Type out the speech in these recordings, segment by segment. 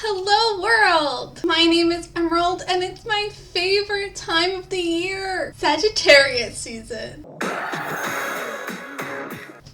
Hello world! My name is Emerald and it's my favorite time of the year, Sagittarius season.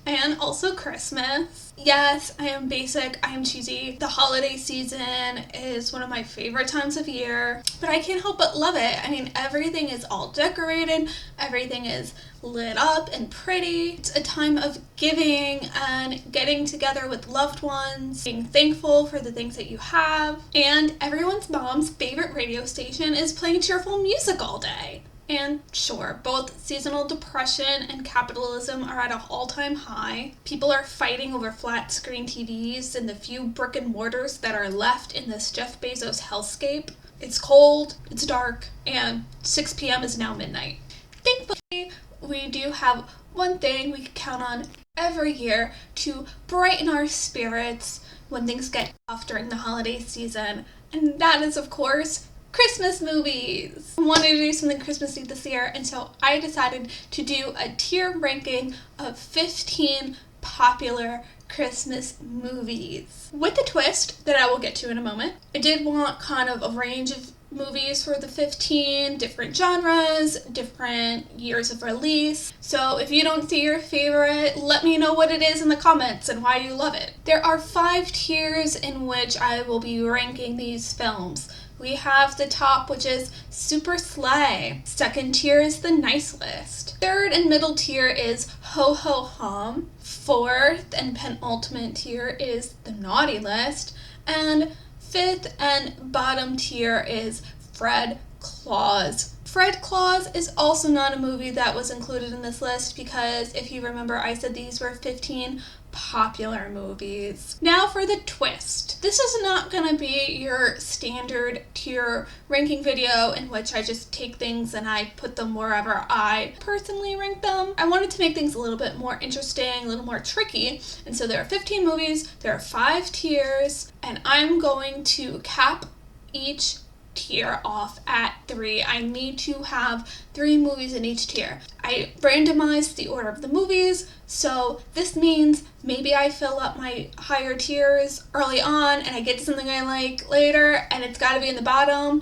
And also Christmas. Yes, I am basic, I am cheesy. The holiday season is one of my favorite times of year, but I can't help but love it. I mean, everything is all decorated, everything is lit up and pretty. It's a time of giving and getting together with loved ones, being thankful for the things that you have, and everyone's mom's favorite radio station is playing cheerful music all day. And sure, both seasonal depression and capitalism are at an all-time high. People are fighting over flat screen TVs and the few brick and mortars that are left in this Jeff Bezos hellscape. It's cold, it's dark, and 6 p.m. is now midnight. Thankfully, we do have one thing we can count on every year to brighten our spirits when things get tough during the holiday season, and that is, of course, Christmas movies. I wanted to do something Christmassy this year, and so I decided to do a tier ranking of 15 popular Christmas movies. With a twist that I will get to in a moment. I did want kind of a range of movies for the 15, different genres, different years of release. So if you don't see your favorite, let me know what it is in the comments and why you love it. There are 5 tiers in which I will be ranking these films. We have the top, which is Super Slay. Second tier is the Nice List. Third and middle tier is Ho Ho Hum. Fourth and penultimate tier is the Naughty List. And fifth and bottom tier is Fred Claus. Fred Claus is also not a movie that was included in this list because if you remember, I said these were 15 popular movies. Now for the twist. This is not going to be your standard tier ranking video in which I just take things and I put them wherever I personally rank them. I wanted to make things a little bit more interesting, a little more tricky, and so there are 15 movies, there are 5 tiers, and I'm going to cap each tier off at 3. I need to have 3 movies in each tier. I randomized the order of the movies, so this means maybe I fill up my higher tiers early on and I get to something I like later and it's got to be in the bottom.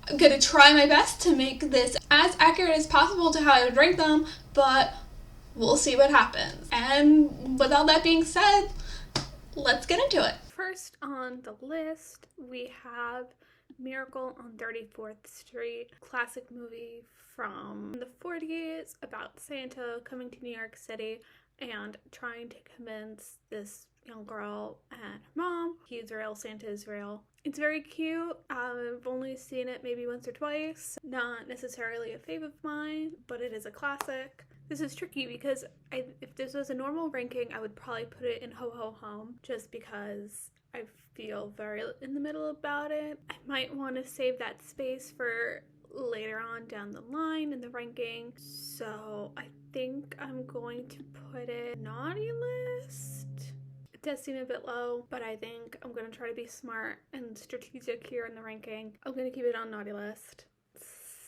I'm gonna try my best to make this as accurate as possible to how I would rank them, but we'll see what happens. And with all that being said, let's get into it. First on the list, we have Miracle on 34th Street, classic movie from the 40s about Santa coming to New York City and trying to convince this young girl and her mom he's real, Santa is real. It's very cute. I've only seen it maybe once or twice. Not necessarily a fave of mine, but it is a classic. This is tricky because if this was a normal ranking, I would probably put it in Ho Ho Hum just because I feel very in the middle about it. I might want to save that space for later on down the line in the ranking. So I think I'm going to put it Naughty List. It does seem a bit low, but I think I'm going to try to be smart and strategic here in the ranking. I'm going to keep it on Naughty List.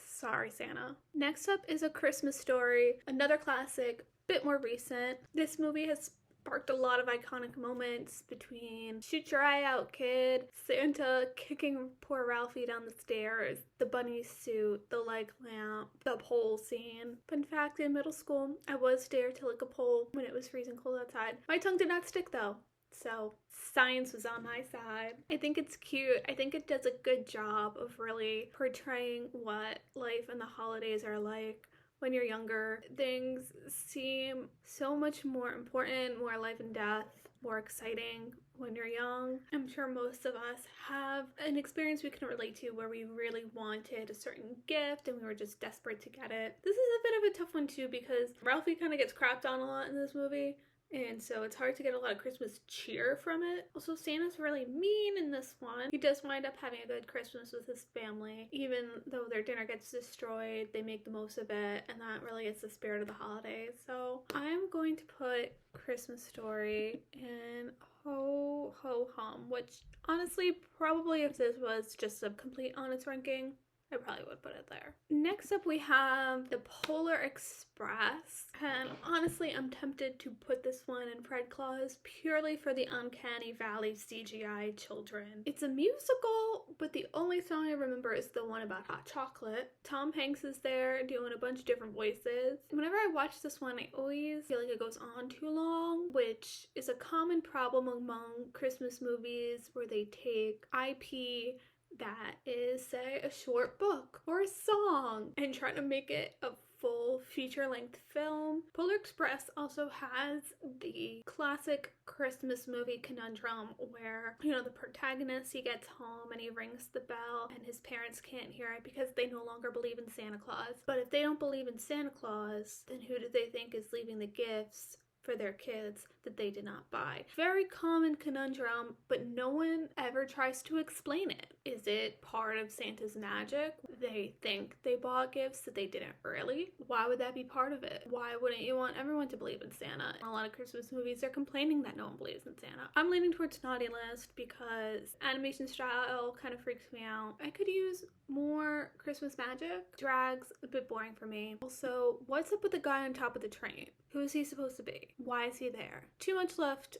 Sorry, Santa. Next up is A Christmas Story, another classic, bit more recent. This movie has sparked a lot of iconic moments between Shoot Your Eye Out Kid, Santa kicking poor Ralphie down the stairs, the bunny suit, the leg lamp, the pole scene. Fun fact, in middle school, I was dared to lick a pole when it was freezing cold outside. My tongue did not stick though, so science was on my side. I think it's cute. I think it does a good job of really portraying what life and the holidays are like. When you're younger, things seem so much more important, more life and death, more exciting when you're young. I'm sure most of us have an experience we can relate to where we really wanted a certain gift and we were just desperate to get it. This is a bit of a tough one too because Ralphie kind of gets crapped on a lot in this movie. And so it's hard to get a lot of Christmas cheer from it. Also, Santa's really mean in this one. He does wind up having a good Christmas with his family. Even though their dinner gets destroyed, they make the most of it, and that really is the spirit of the holidays. So I'm going to put Christmas Story in Ho Ho Hum, which honestly, probably if this was just a complete honest ranking, I probably would put it there. Next up we have the Polar Express. And honestly, I'm tempted to put this one in Fred Claus purely for the Uncanny Valley CGI children. It's a musical, but the only song I remember is the one about hot chocolate. Tom Hanks is there doing a bunch of different voices. Whenever I watch this one, I always feel like it goes on too long, which is a common problem among Christmas movies where they take IP that is, say, a short book or a song and try to make it a full feature-length film. Polar Express also has the classic Christmas movie conundrum where, you know, the protagonist, he gets home and he rings the bell and his parents can't hear it because they no longer believe in Santa Claus. But if they don't believe in Santa Claus, then who do they think is leaving the gifts for their kids that they did not buy? Very common conundrum, but no one ever tries to explain it. Is it part of Santa's magic? They think they bought gifts that they didn't really. Why would that be part of it? Why wouldn't you want everyone to believe in Santa? A lot of Christmas movies are complaining that no one believes in Santa. I'm leaning towards naughty list because animation style kind of freaks me out. I could use more Christmas magic. Drags a bit boring for me. Also, what's up with the guy on top of the train? Who is he supposed to be? Why is he there? Too much left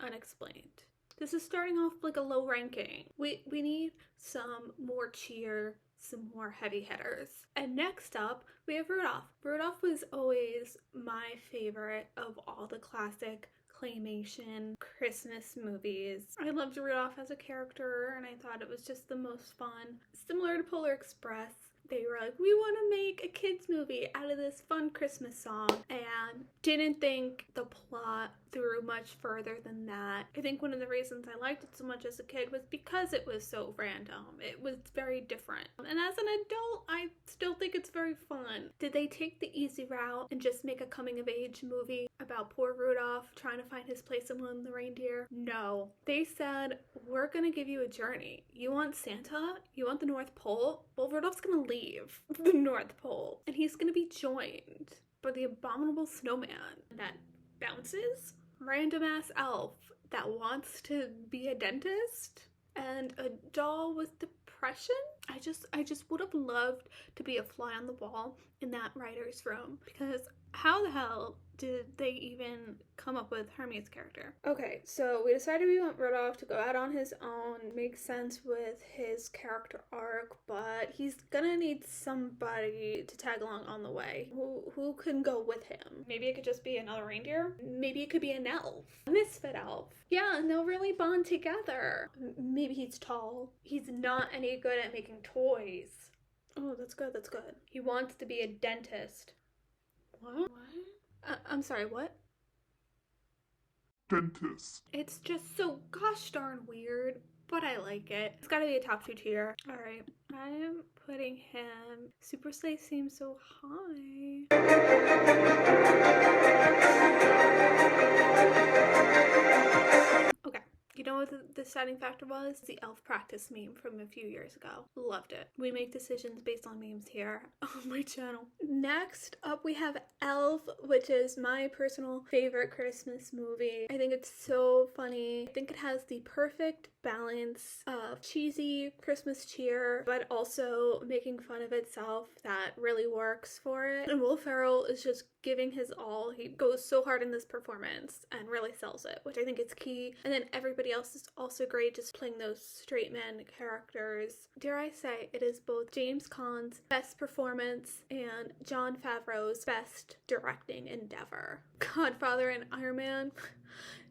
unexplained. This is starting off like a low ranking. We need some more cheer, some more heavy hitters. And next up, we have Rudolph. Rudolph was always my favorite of all the classic claymation Christmas movies. I loved Rudolph as a character and I thought it was just the most fun. Similar to Polar Express, they were like, we want to make a kids movie out of this fun Christmas song, and didn't think the plot through much further than that. I think one of the reasons I liked it so much as a kid was because it was so random. It was very different. And as an adult, I still think it's very fun. Did they take the easy route and just make a coming of age movie about poor Rudolph trying to find his place among the reindeer? No. They said, we're gonna give you a journey. You want Santa? You want the North Pole? Well, Rudolph's gonna leave the North Pole and he's gonna be joined by the abominable snowman that bounces, random ass elf that wants to be a dentist, and a doll with depression. I just would have loved to be a fly on the wall in that writer's room, because how the hell did they even come up with Hermione's character? Okay, so we decided we want Rudolph to go out on his own. Makes sense with his character arc, but he's gonna need somebody to tag along on the way. Who can go with him? Maybe it could just be another reindeer? Maybe it could be an elf. A misfit elf. Yeah, and they'll really bond together. Maybe he's tall. He's not any good at making toys. Oh, that's good, that's good. He wants to be a dentist. What? I'm sorry, what? Dentist. It's just so gosh darn weird, but I like it. It's gotta be a top 2 tier. Alright, I'm putting him... Super Sleigh seems so high. Okay. You know what the deciding factor was? The elf practice meme from a few years ago. Loved it. We make decisions based on memes here on my channel. Next up we have Elf, which is my personal favorite Christmas movie. I think it's so funny. I think it has the perfect balance of cheesy Christmas cheer, but also making fun of itself that really works for it. And Will Ferrell is just giving his all. He goes so hard in this performance and really sells it, which I think is key. And then everybody else is also great, just playing those straight man characters. Dare I say, it is both James Caan's best performance and Jon Favreau's best directing endeavor. Godfather and Iron Man,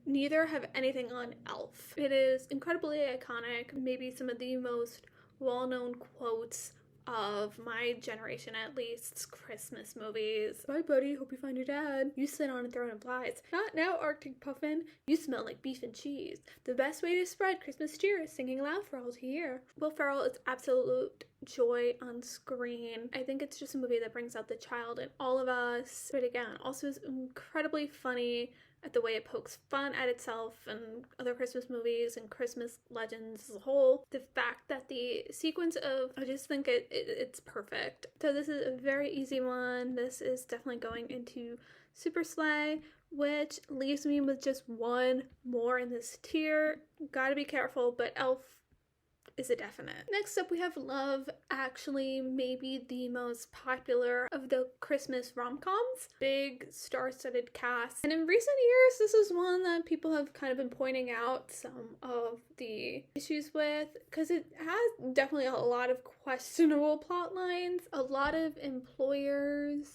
neither have anything on Elf. It is incredibly iconic, maybe some of the most well-known quotes of my generation, at least, Christmas movies. Bye, buddy. Hope you find your dad. You sit on a throne of lies. Not now, Arctic Puffin. You smell like beef and cheese. The best way to spread Christmas cheer is singing loud for all to hear. Will Ferrell is absolute joy on screen. I think it's just a movie that brings out the child in all of us. But again, also is incredibly funny at the way it pokes fun at itself and other Christmas movies and Christmas legends as a whole. The fact that the sequence of, I just think it's perfect. So this is a very easy one. This is definitely going into Super Sleigh, which leaves me with just one more in this tier. Gotta be careful, but Elf is a definite. Next up, we have Love Actually, maybe the most popular of the Christmas rom-coms. Big star-studded cast. And in recent years, this is one that people have kind of been pointing out some of the issues with, because it has definitely a lot of questionable plot lines. A lot of employers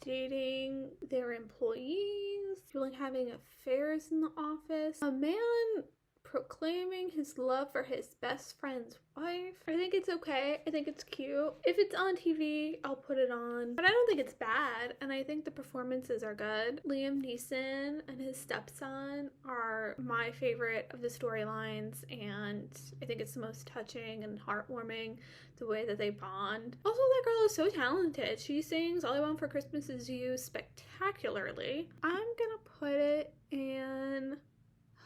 dating their employees, feeling having affairs in the office. A man proclaiming his love for his best friend's wife. I think it's okay. I think it's cute. If it's on TV, I'll put it on. But I don't think it's bad, and I think the performances are good. Liam Neeson and his stepson are my favorite of the storylines, and I think it's the most touching and heartwarming the way that they bond. Also, that girl is so talented. She sings All I Want for Christmas Is You spectacularly. I'm gonna put it in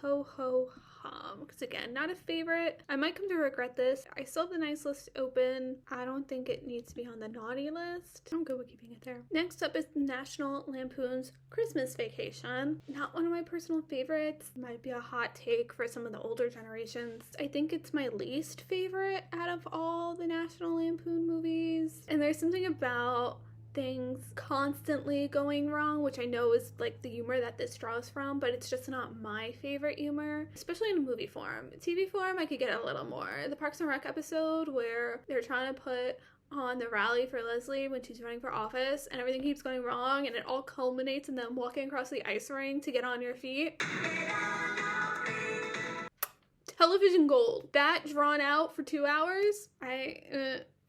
Ho Ho Hum, because again, not a favorite. I might come to regret this. I still have the nice list open. I don't think it needs to be on the naughty list. I'm good with keeping it there. Next up is National Lampoon's Christmas Vacation. Not one of my personal favorites. Might be a hot take for some of the older generations. I think it's my least favorite out of all the National Lampoon movies. And there's something about things constantly going wrong, which I know is like the humor that this draws from, but it's just not my favorite humor, especially in movie form. TV form, I could get a little more. The Parks and Rec episode where they're trying to put on the rally for Leslie when she's running for office and everything keeps going wrong and it all culminates in them walking across the ice rink to get on your feet. Television gold. That drawn out for 2 hours,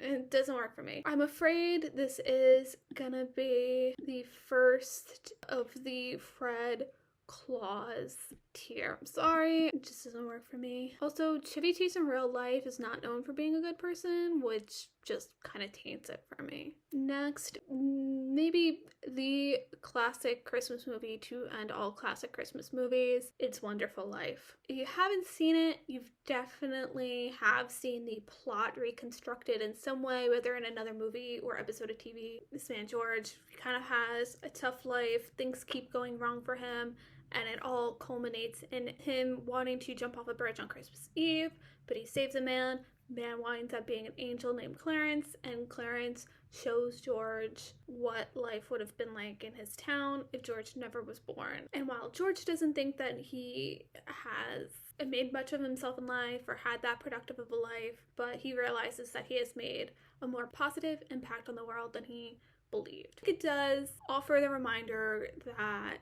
it doesn't work for me. I'm afraid this is gonna be the first of the Fred Claus tier. I'm sorry, it just doesn't work for me. Also, Chevy Chase in real life is not known for being a good person, which just kind of taints it for me. Next, maybe the classic Christmas movie to end all classic Christmas movies, It's Wonderful Life. If you haven't seen it, you've definitely have seen the plot reconstructed in some way, whether in another movie or episode of TV. This man, George, kind of has a tough life. Things keep going wrong for him, and it all culminates in him wanting to jump off a bridge on Christmas Eve, but he saves a man. Man winds up being an angel named Clarence, and Clarence shows George what life would have been like in his town if George never was born. And while George doesn't think that he has made much of himself in life or had that productive of a life, but he realizes that he has made a more positive impact on the world than he believed. It does offer the reminder that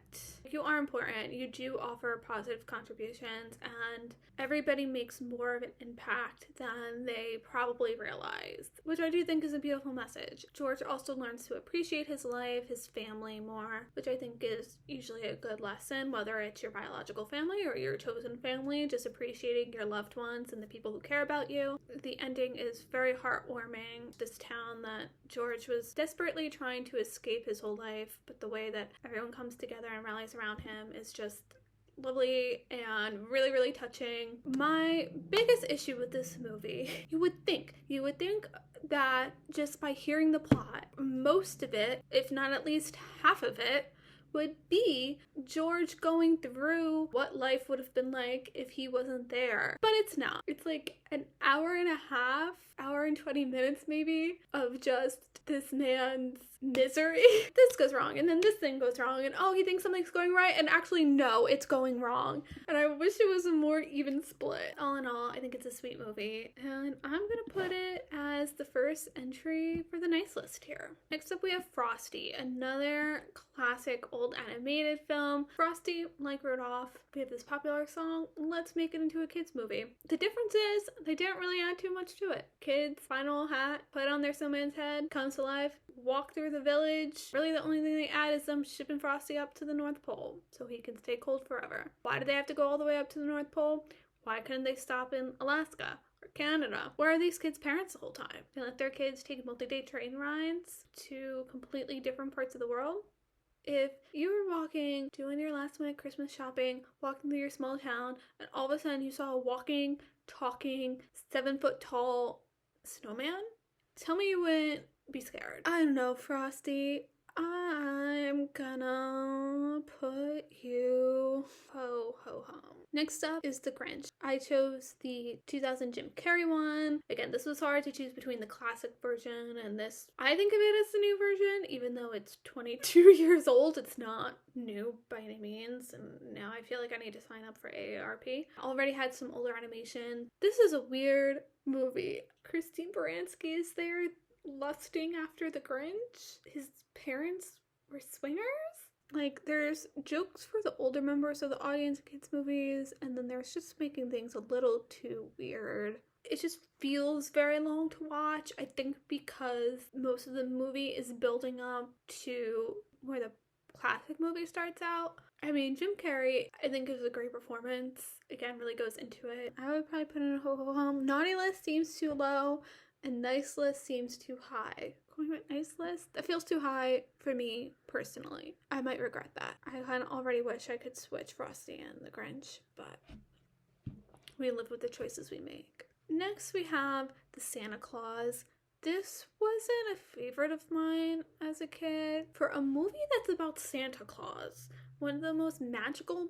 you are important, you do offer positive contributions, and everybody makes more of an impact than they probably realize, which I do think is a beautiful message. George also learns to appreciate his life, his family more, which I think is usually a good lesson, whether it's your biological family or your chosen family, just appreciating your loved ones and the people who care about you. The ending is very heartwarming. This town that George was desperately trying to escape his whole life, but the way that everyone comes together and rallies around him is just lovely and really, really touching. My biggest issue with this movie, you would think that just by hearing the plot, most of it, if not at least half of it, would be George going through what life would have been like if he wasn't there. But it's not. It's like an hour and a half, hour and 20 minutes maybe, of just this man's misery. This goes wrong, and then this thing goes wrong, and oh, he thinks something's going right, and actually no, it's going wrong. And I wish it was a more even split. All in all, I think it's a sweet movie, and I'm gonna put it as the first entry for the nice list here. Next up we have Frosty, another classic old animated film. Frosty, like Rudolph, we have this popular song, let's make it into a kids movie. The difference is they didn't really add too much to it. Kids, final hat, put on their snowman's head, comes to life, walk through the village. Really the only thing they add is them shipping Frosty up to the North Pole so he can stay cold forever. Why do they have to go all the way up to the North Pole? Why couldn't they stop in Alaska or Canada? Where are these kids' parents the whole time? They let their kids take multi-day train rides to completely different parts of the world? If you were walking, doing your last minute Christmas shopping, walking through your small town, and all of a sudden you saw a walking, talking, 7-foot tall snowman, tell me you wouldn't be scared. I don't know, Frosty. I'm gonna put you ho ho ho-hum. Next up is The Grinch. I chose the 2000 Jim Carrey one. Again, this was hard to choose between the classic version and this. I think of it as the new version, even though it's 22 years old. It's not new by any means, and now I feel like I need to sign up for AARP. I already had some older animation. This is a weird movie. Christine Baranski is there lusting after the Grinch. His parents were swingers? Like, there's jokes for the older members of the audience in kids' movies, and then there's just making things a little too weird. It just feels very long to watch, I think because most of the movie is building up to where the classic movie starts out. I mean, Jim Carrey, I think, is a great performance. Again, really goes into it. I would probably put in a ho-ho-hum. Naughty list seems too low, and nice list seems too high. Going with nice list? That feels too high for me, personally. I might regret that. I kind of already wish I could switch Frosty and the Grinch, but we live with the choices we make. Next, we have the Santa Claus. This wasn't a favorite of mine as a kid. For a movie that's about Santa Claus, one of the most magical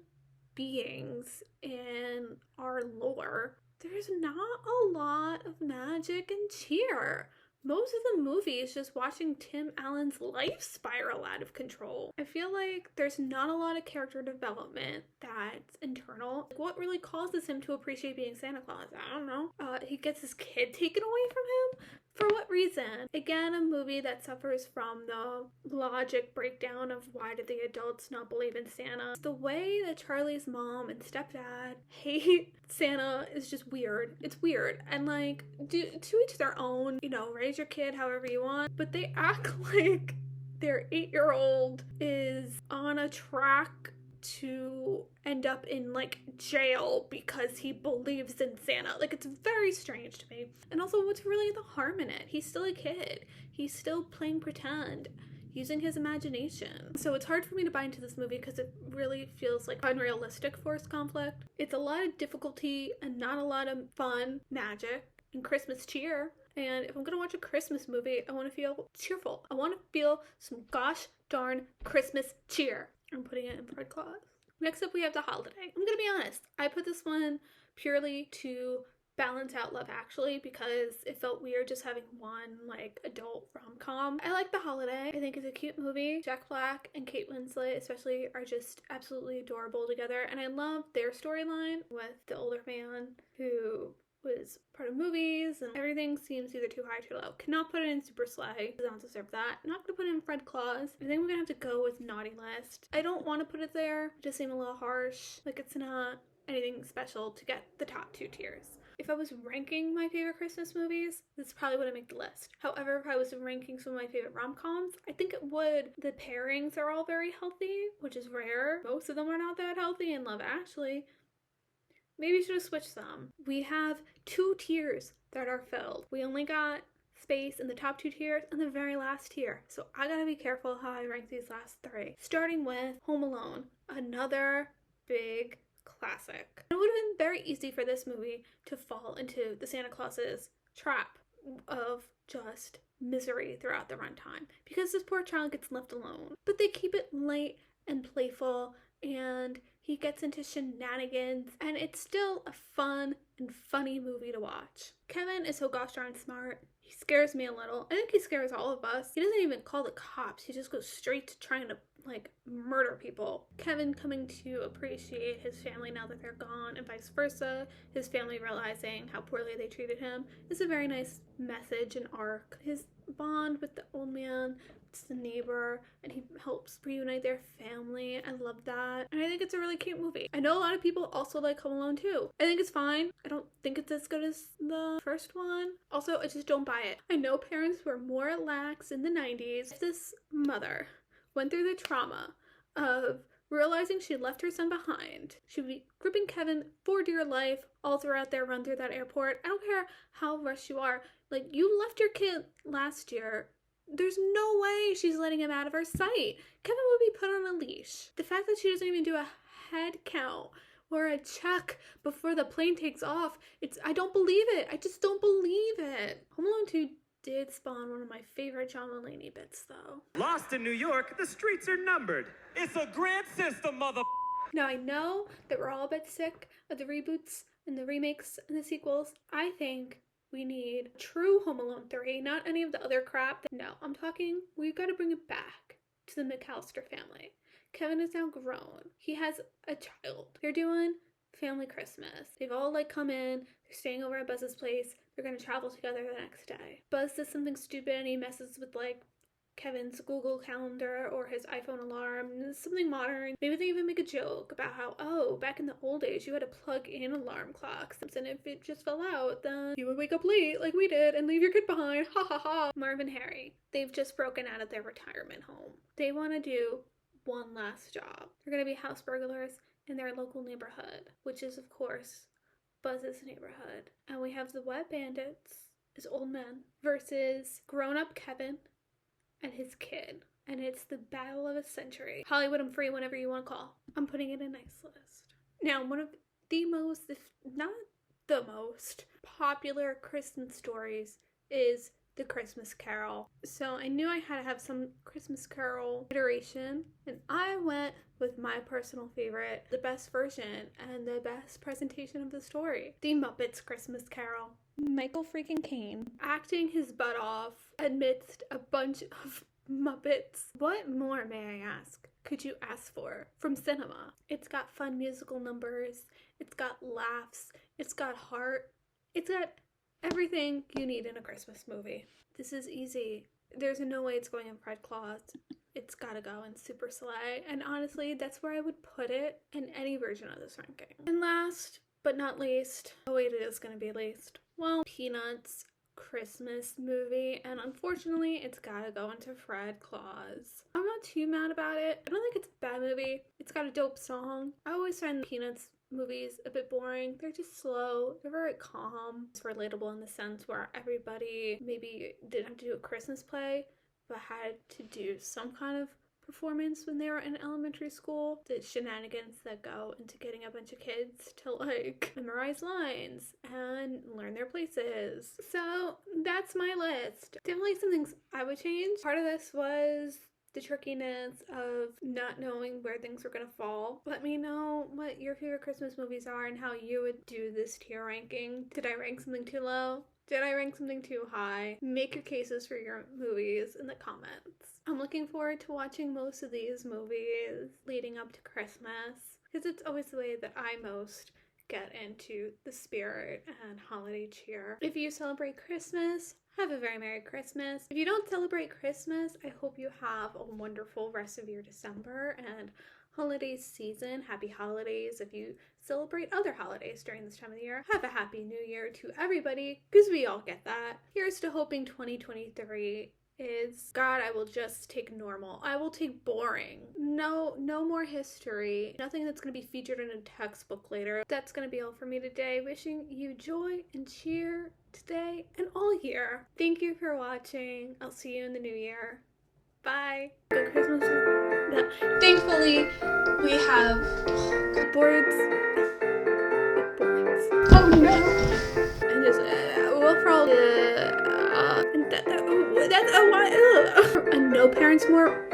beings in our lore, there's not a lot of magic and cheer. Most of the movie is just watching Tim Allen's life spiral out of control. I feel like there's not a lot of character development that's internal. What really causes him to appreciate being Santa Claus? I don't know. He gets his kid taken away from him? For what reason? Again, a movie that suffers from the logic breakdown of why did the adults not believe in Santa. The way that Charlie's mom and stepdad hate Santa is just weird. It's weird. And like, to each their own, you know, raise your kid however you want. But they act like their 8-year-old is on a track to end up in like jail because he believes in Santa. Like, it's very strange to me. And also, what's really the harm in it? He's still a kid. He's still playing pretend, using his imagination. So it's hard for me to buy into this movie because it really feels like unrealistic forced conflict. It's a lot of difficulty and not a lot of fun, magic, and Christmas cheer. And if I'm gonna watch a Christmas movie, I want to feel cheerful. I want to feel some gosh darn Christmas cheer. I'm putting it in Fred Claus. Next up, we have The Holiday. I'm gonna be honest, I put this one purely to balance out Love Actually because it felt weird just having one like adult rom-com. I like The Holiday. I think it's a cute movie. Jack Black and Kate Winslet especially are just absolutely adorable together, and I love their storyline with the older man who was part of movies, and everything seems either too high or too low. Cannot put it in Super Slay. Does not deserve that. Not gonna put it in Fred Claus. I think we're gonna have to go with Naughty List. I don't want to put it there. It just seemed a little harsh. Like, it's not anything special to get the top 2 tiers. If I was ranking my favorite Christmas movies, this probably wouldn't make the list. However, if I was ranking some of my favorite rom-coms, I think it would. The pairings are all very healthy, which is rare. Most of them are not that healthy in Love Actually. Maybe we should have switched them. We have 2 tiers that are filled. We only got space in the top 2 tiers and the very last tier. So I gotta be careful how I rank these last 3. Starting with Home Alone, another big classic. It would have been very easy for this movie to fall into the Santa Claus's trap of just misery throughout the runtime because this poor child gets left alone. But they keep it light and playful, and he gets into shenanigans, and it's still a fun and funny movie to watch. Kevin is so gosh darn smart. He scares me a little. I think he scares all of us. He doesn't even call the cops. He just goes straight to trying to, like, murder people. Kevin coming to appreciate his family now that they're gone, and vice versa. His family realizing how poorly they treated him is a very nice message and arc. His bond with the old man, it's the neighbor, and he helps reunite their family. I love that. And I think it's a really cute movie. I know a lot of people also like Home Alone too. I think it's fine. I don't think it's as good as the first one. Also, I just don't buy it. I know parents were more lax in the 90s. This mother went through the trauma of realizing she left her son behind. She would be gripping Kevin for dear life all throughout their run through that airport. I don't care how rushed you are. Like, you left your kid last year. There's no way she's letting him out of her sight. Kevin would be put on a leash. The fact that she doesn't even do a head count or a check before the plane takes off, I don't believe it. I just don't believe it. Home Alone 2 did spawn one of my favorite John Mulaney bits, though. Lost in New York, the streets are numbered. It's a grant system, mother. Now, I know that we're all a bit sick of the reboots and the remakes and the sequels. I think we need true Home Alone 3, not any of the other crap. No, I'm talking, we've got to bring it back to the McAllister family. Kevin is now grown. He has a child. They're doing family Christmas. They've all come in, they're staying over at Buzz's place, they're gonna travel together the next day. Buzz does something stupid and he messes with Kevin's Google Calendar or his iPhone alarm, something modern. Maybe they even make a joke about how, oh, back in the old days, you had to plug in alarm clocks, and if it just fell out, then you would wake up late like we did and leave your kid behind. Ha ha ha. Marv and Harry, they've just broken out of their retirement home. They want to do one last job. They're going to be house burglars in their local neighborhood, which is, of course, Buzz's neighborhood. And we have the Wet Bandits as old men versus grown-up Kevin and his kid. And it's the battle of a century. Hollywood, I'm free whenever you want to call. I'm putting it in a nice list. Now, one of the most, if not the most, popular Christmas stories is The Christmas Carol. So I knew I had to have some Christmas Carol iteration, and I went with my personal favorite, the best version and the best presentation of the story, The Muppets Christmas Carol. Michael freaking Caine acting his butt off amidst a bunch of Muppets. What more, may I ask, could you ask for from cinema? It's got fun musical numbers, it's got laughs, it's got heart, it's got everything you need in a Christmas movie. This is easy. There's no way it's going in Fred Claus. It's gotta go in Super Sleigh. And honestly, that's where I would put it in any version of this ranking. And last but not least, oh wait, it is gonna be least. Well, Peanuts Christmas movie, and unfortunately, it's gotta go into Fred Claus. I'm not too mad about it. I don't think it's a bad movie. It's got a dope song. I always find the Peanuts movies a bit boring. They're just slow. They're very calm. It's relatable in the sense where everybody maybe didn't have to do a Christmas play, but had to do some kind of performance when they were in elementary school. The shenanigans that go into getting a bunch of kids to memorize lines and learn their places. So that's my list. Definitely some things I would change. Part of this was the trickiness of not knowing where things were gonna fall. Let me know what your favorite Christmas movies are and how you would do this tier ranking. Did I rank something too low? Did I rank something too high? Make your cases for your movies in the comments. I'm looking forward to watching most of these movies leading up to Christmas, because it's always the way that I most get into the spirit and holiday cheer. If you celebrate Christmas, have a very Merry Christmas. If you don't celebrate Christmas, I hope you have a wonderful rest of your December and holiday season. Happy holidays. If you celebrate other holidays during this time of the year, have a happy new year to everybody, because we all get that. Here's to hoping 2023 is, God, I will just take normal. I will take boring. No more history. Nothing that's going to be featured in a textbook later. That's going to be all for me today. Wishing you joy and cheer today and all year. Thank you for watching. I'll see you in the new year. Bye. Good Christmas. No. Thankfully, we have boards. Oh no. And just, we'll probably, that's a why. And no parents more